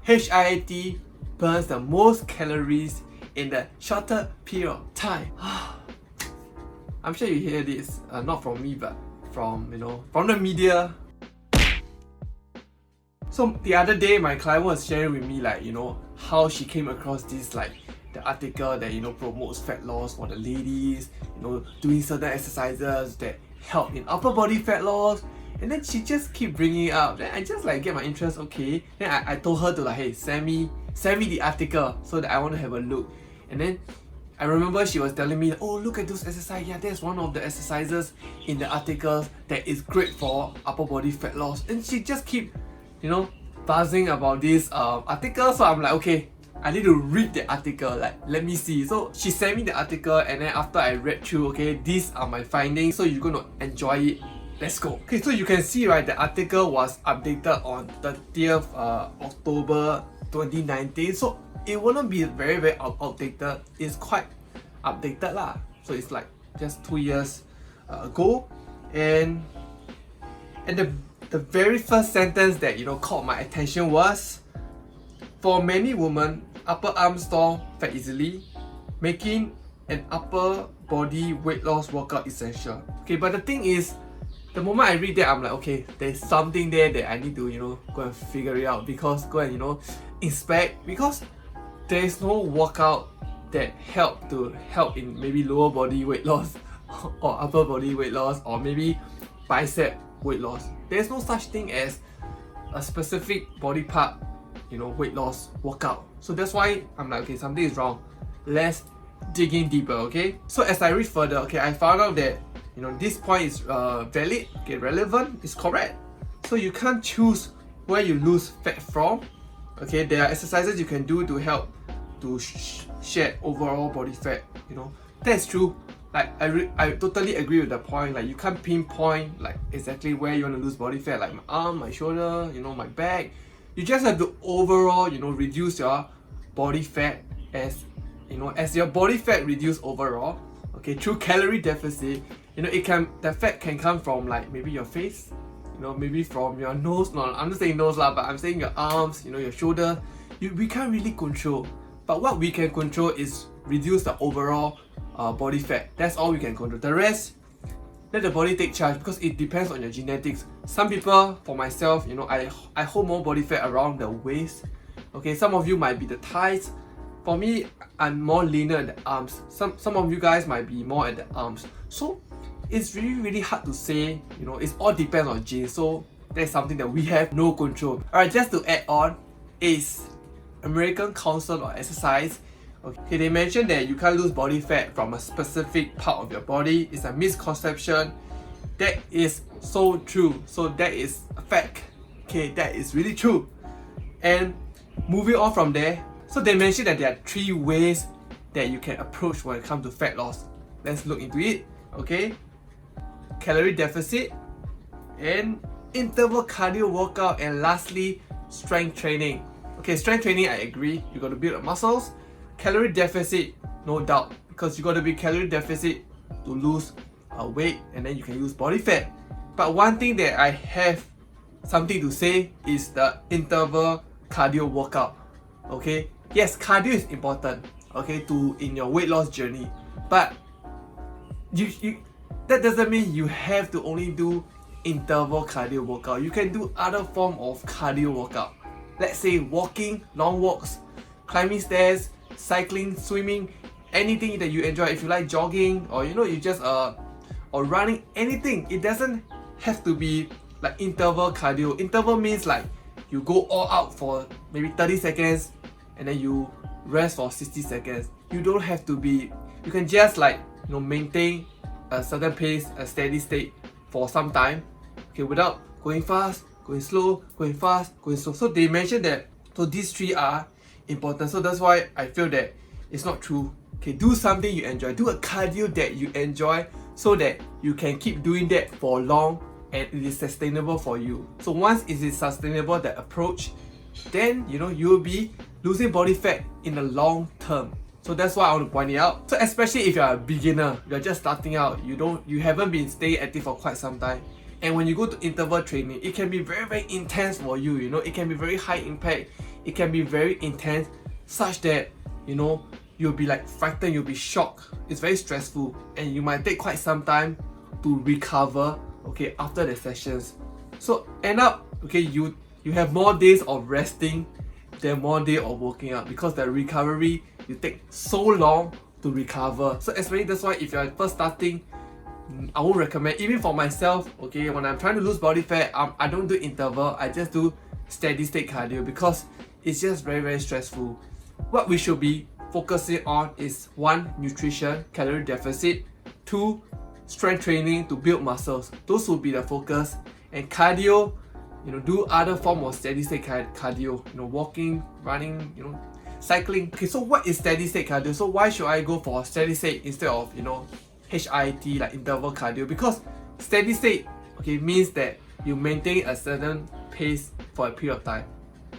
HIIT burns the most calories in the shorter period of time. I'm sure you hear this, not from me, but from the media. So the other day, my client was sharing with me how she came across this the article that promotes fat loss for the ladies, doing certain exercises that help in upper body fat loss, and then she just keep bringing it up. Then I just get my interest. Okay, then I told her to hey, send me the article so that I want to have a look. And then I remember she was telling me, oh, look at those exercises. Yeah, that's one of the exercises in the articles that is great for upper body fat loss. And she just keep buzzing about this article. So I'm like, okay, I need to read the article, let me see. So she sent me the article, and then after I read through, okay, these are my findings, so you're gonna enjoy it. Let's go. Okay, so you can see, right, the article was updated on 30th October 2019. So it wouldn't be very, very outdated. It's quite updated lah. So it's just 2 years ago. And the very first sentence that caught my attention was, for many women, upper arms store fat easily, making an upper body weight loss workout essential. Okay, but the thing is, the moment I read that, I'm like, okay, there's something there that I need to go and figure it out, because go and inspect, because there is no workout that help in maybe lower body weight loss or upper body weight loss, or maybe bicep weight loss. There's no such thing as a specific body part weight loss workout. So that's why I'm like, okay, something is wrong. Let's dig in deeper. Okay, so as I read further, okay, I found out that this point is valid, okay, relevant, is correct. So you can't choose where you lose fat from. Okay, there are exercises you can do to help to shed overall body fat. That's true. I totally agree with the point. You can't pinpoint exactly where you want to lose body fat, like my arm, my shoulder, my back. You just have to overall reduce your body fat as your body fat reduce overall, okay, through calorie deficit. The fat can come from maybe your face, maybe from your nose. No, I'm not saying nose lah, but I'm saying your arms, your shoulder. We can't really control, but what we can control is reduce the overall body fat. That's all we can control. The rest, let the body take charge, because it depends on your genetics. Some people, for myself, I hold more body fat around the waist. Okay, some of you might be the thighs. For me, I'm more leaner at the arms. Some of you guys might be more at the arms. So it's really, really hard to say. It all depends on genes. So that's something that we have no control. Alright, just to add on, is American Council on Exercise. Okay, they mentioned that you can't lose body fat from a specific part of your body. It's a misconception. That is so true. So that is a fact. Okay, that is really true. And moving on from there, so they mentioned that there are 3 ways that you can approach when it comes to fat loss. Let's look into it. Okay, calorie deficit, and interval cardio workout, and lastly, strength training. Okay, strength training, I agree. You got to build up muscles. Calorie deficit, no doubt, because you got to be calorie deficit to lose weight, and then you can lose body fat. But one thing that I have something to say is the interval cardio workout. Okay, yes, cardio is important, okay, in your weight loss journey, but that doesn't mean you have to only do interval cardio workout. You can do other form of cardio workout. Let's say walking, long walks, climbing stairs, cycling, swimming, anything that you enjoy. If you like jogging, or you just or running, anything. It doesn't have to be interval cardio. Interval means you go all out for maybe 30 seconds and then you rest for 60 seconds. You don't have to be, you can just maintain a certain pace, a steady state for some time, okay, without going fast, going slow, going fast, going slow. So they mentioned that, so these 3 are important. So that's why I feel that it's not true. Okay, do something you enjoy. Do a cardio that you enjoy, so that you can keep doing that for long and it is sustainable for you. So once it is sustainable, that approach, then you'll be losing body fat in the long term. So that's why I want to point it out. So especially if you're a beginner, you're just starting out, you haven't been staying active for quite some time, and when you go to interval training, it can be very, very intense for you. It can be very high impact. it can be very intense, such that you'll be like frightened, you'll be shocked. It's very stressful, and you might take quite some time to recover, okay, after the sessions. So end up, okay, you have more days of resting than more days of working out, because the recovery, you take so long to recover. So especially that's why if you're first starting, I won't recommend. Even for myself, okay, when I'm trying to lose body fat, I don't do interval, I just do steady state cardio, because it's just very, very stressful. What we should be focusing on is 1, nutrition, calorie deficit, 2, strength training to build muscles. Those will be the focus. And cardio, do other form of steady state cardio, walking, running, cycling. Okay, so what is steady state cardio? So why should I go for steady state instead of HIIT, like interval cardio? Because steady state, okay, means that you maintain a certain pace for a period of time.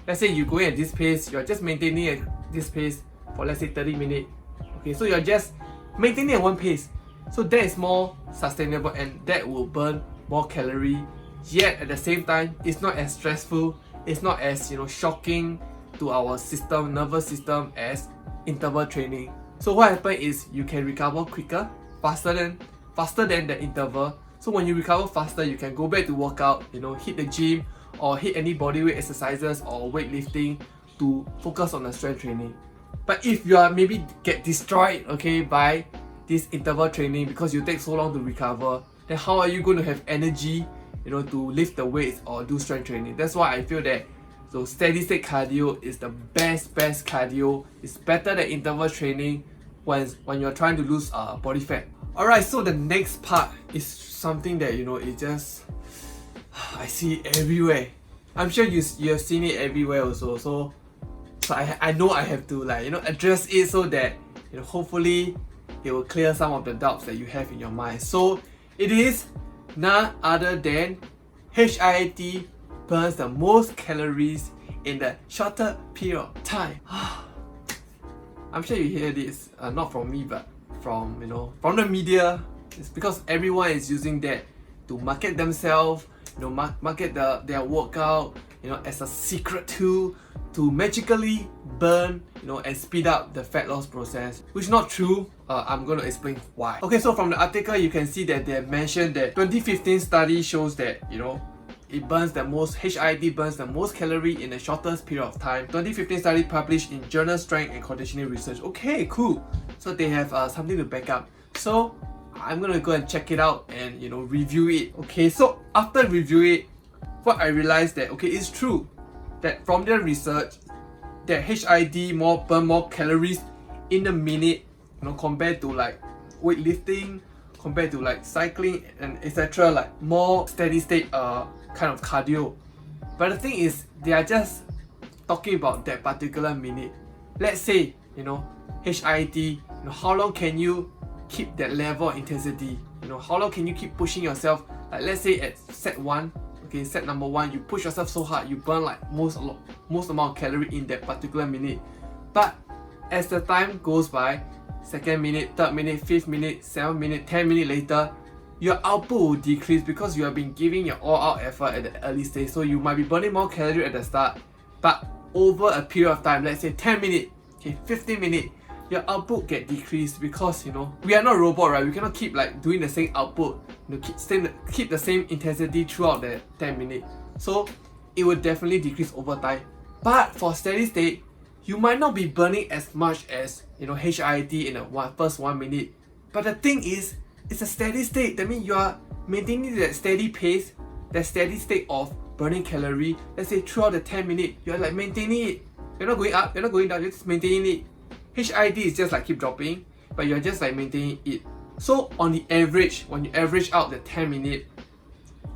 Let's say you go at this pace, you're just maintaining at this pace for, let's say, 30 minutes. Okay, so you're just maintaining at one pace. So that is more sustainable, and that will burn more calorie. Yet at the same time, it's not as stressful, it's not as shocking to our system, nervous system, as interval training. So what happens is you can recover quicker, faster than the interval. So when you recover faster, you can go back to workout, hit the gym or hit any bodyweight exercises or weightlifting to focus on the strength training. But if you are maybe get destroyed, okay, by this interval training because you take so long to recover, then how are you going to have energy, to lift the weights or do strength training? That's why I feel that steady state cardio is the best cardio. It's better than interval training when you're trying to lose body fat. Alright, so the next part is something that it just I see everywhere. I'm sure you have seen it everywhere also. So I know I have to address it so that hopefully it will clear some of the doubts that you have in your mind. So it is none other than HIIT burns the most calories in the shorter period of time. I'm sure you hear this not from me, but from from the media. It's because everyone is using that to market themselves, market their workout, as a secret tool to magically burn, and speed up the fat loss process, which is not true. I'm going to explain why. Okay, so from the article you can see that they have mentioned that 2015 study shows that it burns the most, HIIT burns the most calorie in the shortest period of time. 2015 study published in Journal Strength and Conditioning Research. Okay, cool. So they have something to back up. So I'm gonna go and check it out and review it. Okay, so after review it, what I realized that it's true that from their research that HIIT burn more calories in a minute, compared to like weightlifting, compared to like cycling and etc., like more steady state kind of cardio. But the thing is, they are just talking about that particular minute. Let's say HIIT, how long can you keep that level of intensity? How long can you keep pushing yourself? Like let's say at set 1, okay, set number 1, you push yourself so hard, you burn like most amount of calorie in that particular minute. But as the time goes by, 2nd minute, 3rd minute, 5th minute, 7th minute, 10 minutes later, your output will decrease because you have been giving your all-out effort at the early stage. So you might be burning more calorie at the start, but over a period of time, let's say 10 minutes, okay, 15 minutes, your output get decreased because we are not robot, right? We cannot keep like doing the same output, keep the same intensity throughout the 10 minutes. So it will definitely decrease over time. But for steady state, you might not be burning as much as HIIT in the first 1 minute. But the thing is, it's a steady state. That means you are maintaining that steady pace, that steady state of burning calorie. Let's say throughout the 10 minutes, you're like maintaining it. You're not going up, you're not going down, you're just maintaining it. HIIT is just like keep dropping, but you're just like maintaining it. So on the average, when you average out the 10 minutes,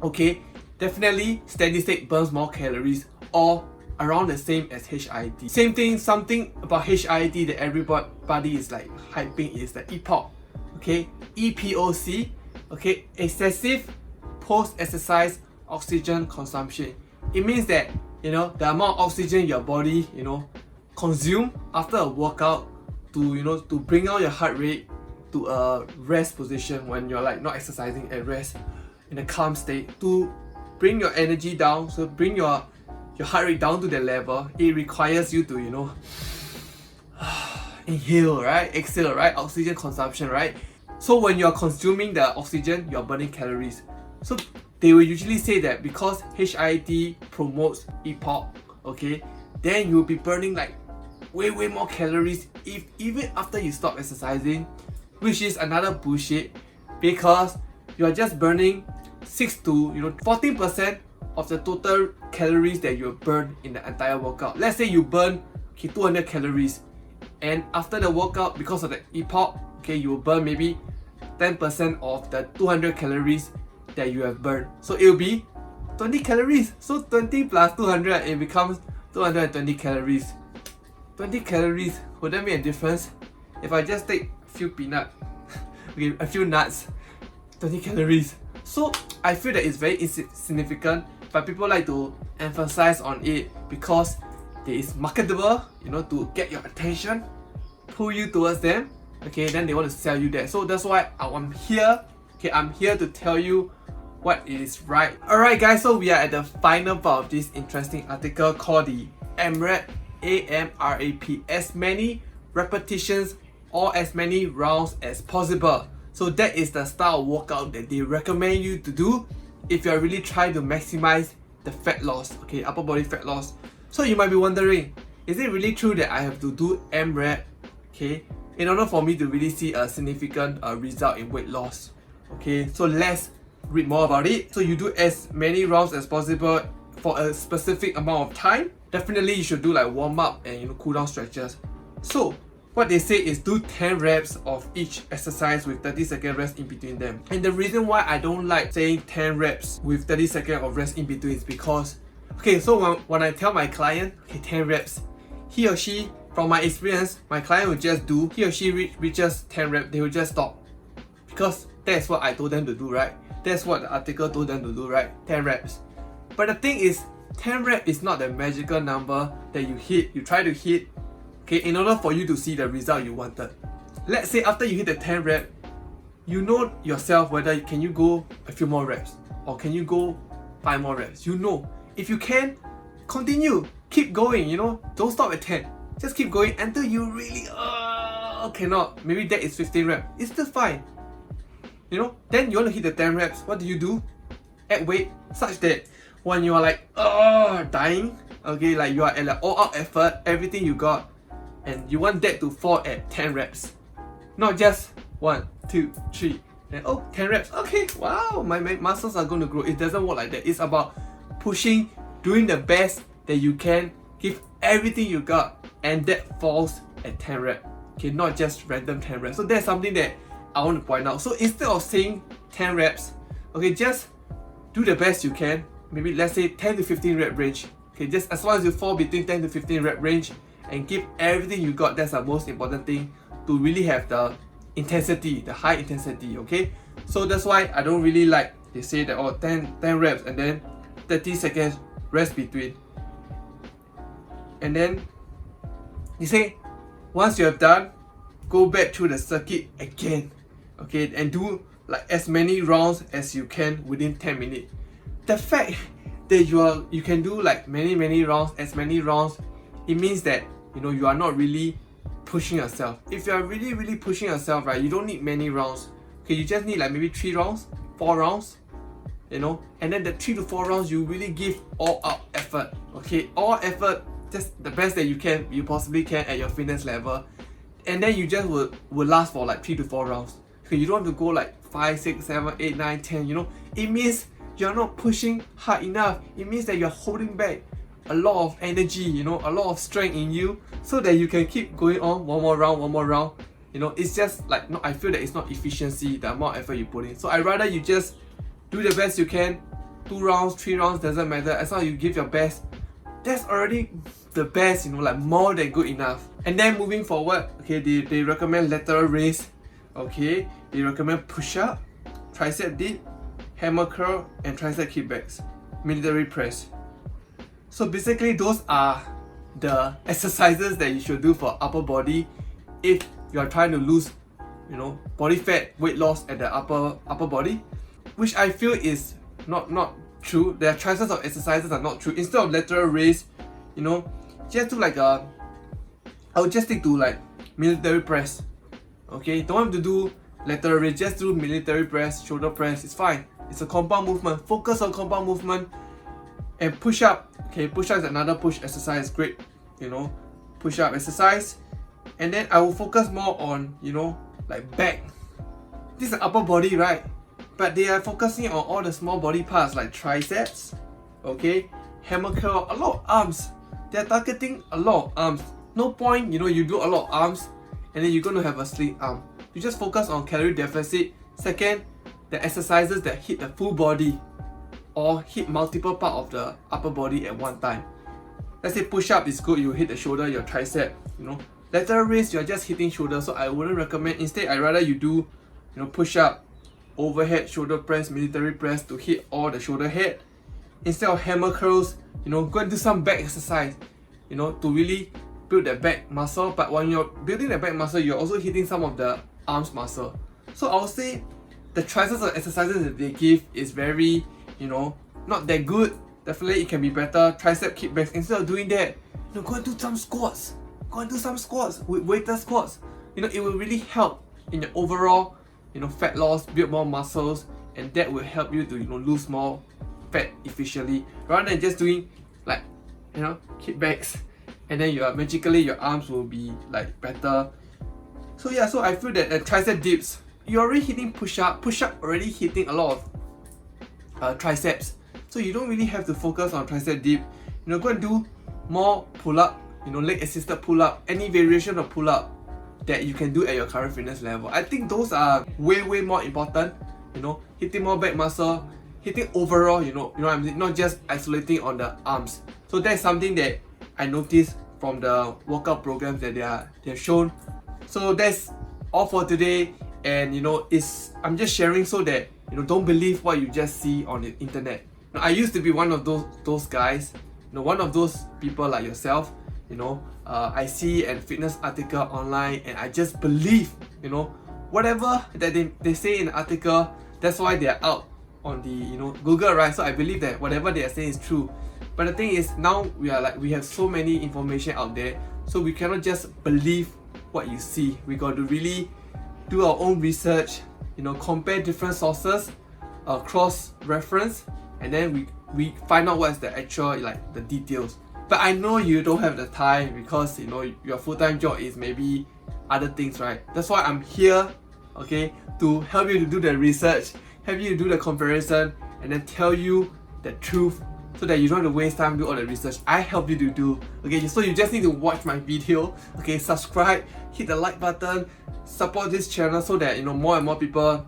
okay, definitely steady state burns more calories or around the same as HIIT. Same thing, something about HIIT that everybody is like hyping is the EPOC. Okay, EPOC, okay, excessive post-exercise oxygen consumption. It means that the amount of oxygen your body consume after a workout to bring out your heart rate to a rest position when you're like not exercising, at rest in a calm state, to bring your energy down, so bring your your heart rate down to that level, it requires you to, you know, inhale, right? Exhale, right? Oxygen consumption, right? So when you're consuming the oxygen, you're burning calories. So they will usually say that because HIIT promotes EPOC, okay, then you'll be burning like way more calories even after you stop exercising, which is another bullshit, because you're just burning 6 to 14% of the total calories that you burn in the entire workout. Let's say you burn 200 calories, and after the workout, because of the EPOC, okay, you will burn maybe 10% of the 200 calories that you have burned. So it will be 20 calories. So 20 plus 200, it becomes 220 calories. 20 calories, would that make a difference? If I just take a few peanuts, okay, a few nuts, 20 calories. So I feel that it's very insignificant, but people like to emphasize on it because it is marketable, you know, to get your attention, pull you towards them, okay, then they want to sell you that. So that's why I'm here, okay, I'm here to tell you what is right. Alright guys, so we are at the final part of this interesting article called the AMRAP, AMRAP, as many repetitions or as many rounds as possible. So that is the style of workout that they recommend you to do if you're really trying to maximize the fat loss, okay, upper body fat loss. So you might be wondering, is it really true that I have to do AMRAP, okay, in order for me to really see a significant result in weight loss? Okay, so let's read more about it. So you do as many rounds as possible for a specific amount of time. Definitely you should do like warm up and cool down stretches. So what they say is do 10 reps of each exercise with 30-second rest in between them. And the reason why I don't like saying 10 reps with 30 seconds of rest in between is because, okay, so when I tell my client, okay, 10 reps, he or she, from my experience, my client will just do, he or she reaches 10 reps, they will just stop. Because that's what I told them to do, right? That's what the article told them to do, right? 10 reps. But the thing is, 10 reps is not the magical number that you try to hit, okay, in order for you to see the result you wanted. Let's say after you hit the 10 rep, you know yourself whether can you go a few more reps or can you go 5 more reps. You know. If you can, continue. Keep going, don't stop at 10. Just keep going until you really cannot. Maybe that is 15 reps. It's still fine. Then you want to hit the 10 reps. What do? Add weight such that when you are like dying, okay, like you are at an all-out effort, everything you got, and you want that to fall at 10 reps. Not just 1, 2, 3, and 10 reps. Okay, wow, my muscles are going to grow. It doesn't work like that. It's about pushing, doing the best that you can, give everything you got, and that falls at 10 reps. Okay, not just random 10 reps. So that's something that I want to point out. So instead of saying 10 reps, okay, just do the best you can. Maybe let's say 10 to 15 rep range. Okay, just as long as you fall between 10 to 15 rep range and give everything you got, that's the most important thing to really have the intensity, the high intensity, okay? So that's why I don't really like, they say that 10 reps and then 30 seconds rest between. And then you say, once you have done, go back through the circuit again, okay? And do like as many rounds as you can within 10 minutes. The fact that you can do like many rounds, as many rounds, it means that you are not really pushing yourself. If you are really pushing yourself, right, you don't need many rounds. Okay, you just need like maybe 3 rounds, 4 rounds, and then the 3 to 4 rounds you really give all out effort. Okay, all effort, just the best that you possibly can at your fitness level, and then you just will last for like 3 to 4 rounds. Okay, you don't have to go like 5, 6, 7, 8, 9, 10. It means you're not pushing hard enough. It means that you're holding back a lot of energy, a lot of strength in you, so that you can keep going on one more round. It's just like, no, I feel that it's not efficiency, the amount of effort you put in. So I'd rather you just do the best you can. 2 rounds, 3 rounds, doesn't matter. As long as you give your best, that's already the best, like more than good enough. And then moving forward, okay, they recommend lateral raise, okay, they recommend push-up, tricep dip, hammer curl, and tricep kickbacks, military press. So basically those are the exercises that you should do for upper body if you are trying to lose body fat, weight loss at the upper body, which I feel is not true. Their choices of exercises are not true. Instead of lateral raise, you know, just do like I would just stick to like military press. Okay, don't have to do lateral raise, just do military press, shoulder press, it's fine. It's a compound movement. Focus on compound movement. And push up. Okay, push up is another push exercise, great, you know, push up exercise. And then I will focus more on, you know, like back. This is upper body, right? But they are focusing on all the small body parts like triceps, okay, hammer curl, a lot of arms. They're targeting a lot of arms. No point, you know, you do a lot of arms and then you're going to have a slim arm. You just focus on calorie deficit. Second, the exercises that hit the full body or hit multiple parts of the upper body at one time. Let's say push up is good, you hit the shoulder, your tricep, you know. Lateral raise, you're just hitting shoulder, so I wouldn't recommend. Instead, I'd rather you do, you know, push up, overhead shoulder press, military press to hit all the shoulder head. Instead of hammer curls, you know, go and do some back exercise, you know, to really build that back muscle. But when you're building the back muscle, you're also hitting some of the arms muscle. So I would say the choices of exercises that they give is very, you know, not that good. Definitely it can be better. Tricep kickbacks, instead of doing that, you know, go and do some squats. Go and do some squats, weighted squats. You know, it will really help in your overall, you know, fat loss, build more muscles, and that will help you to, you know, lose more fat efficiently, rather than just doing like, you know, kickbacks and then magically your arms will be like better. So yeah, so I feel that the tricep dips, you're already hitting push up already hitting a lot of triceps, so you don't really have to focus on tricep dip. You know, go and do more pull up, you know, leg assisted pull up, any variation of pull up that you can do at your current fitness level. I think those are way more important, you know, hitting more back muscle, hitting overall, you know what I'm saying, not just isolating on the arms. So that's something that I noticed from the workout programs that they have shown. So that's all for today, and you know, I'm just sharing so that, you know, don't believe what you just see on the internet. Now, I used to be one of those guys, you know, one of those people like yourself, you know. I see a fitness article online and I just believe, you know, whatever that they say in the article, that's why they are out on the, you know, Google, right? So I believe that whatever they are saying is true. But the thing is, now we have so many information out there, so we cannot just believe what you see. We got to really do our own research, you know, compare different sources, cross reference, and then we find out what's the actual, like, the details. But I know you don't have the time because, you know, your full-time job is maybe other things, right? That's why I'm here, okay, to help you to do the research, help you to do the comparison, and then tell you the truth so that you don't have to waste time do all the research. I help you to do, okay? So you just need to watch my video, okay? Subscribe, hit the like button, support this channel so that, you know, more and more people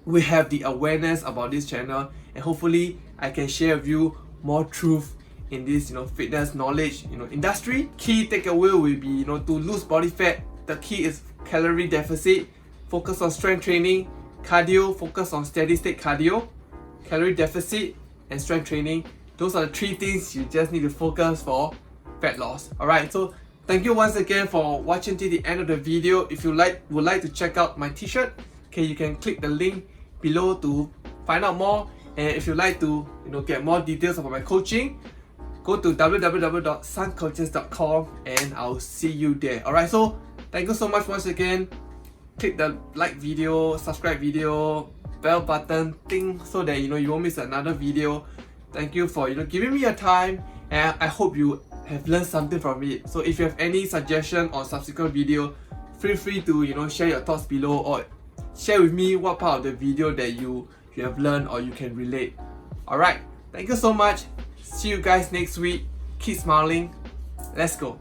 will have the awareness about this channel, and hopefully I can share with you more truth in this, you know, fitness knowledge, you know, industry. Key takeaway will be, you know, to lose body fat, the key is calorie deficit. Focus on strength training, cardio, focus on steady state cardio, calorie deficit, and strength training. Those are the three things you just need to focus for fat loss. Alright, so thank you once again for watching till the end of the video. If you would like to check out my t-shirt, okay, you can click the link below to find out more. And if you'd like to, you know, get more details about my coaching, go to www.suncoaches.com and I'll see you there. Alright, so thank you so much once again. Click the like video, subscribe video, bell button thing so that, you know, you won't miss another video. Thank you for, you know, giving me your time, and I hope you have learned something from it. So if you have any suggestion on subsequent video, feel free to, you know, share your thoughts below, or share with me what part of the video that you have learned or you can relate. Alright, thank you so much. See you guys next week. Keep smiling. Let's go.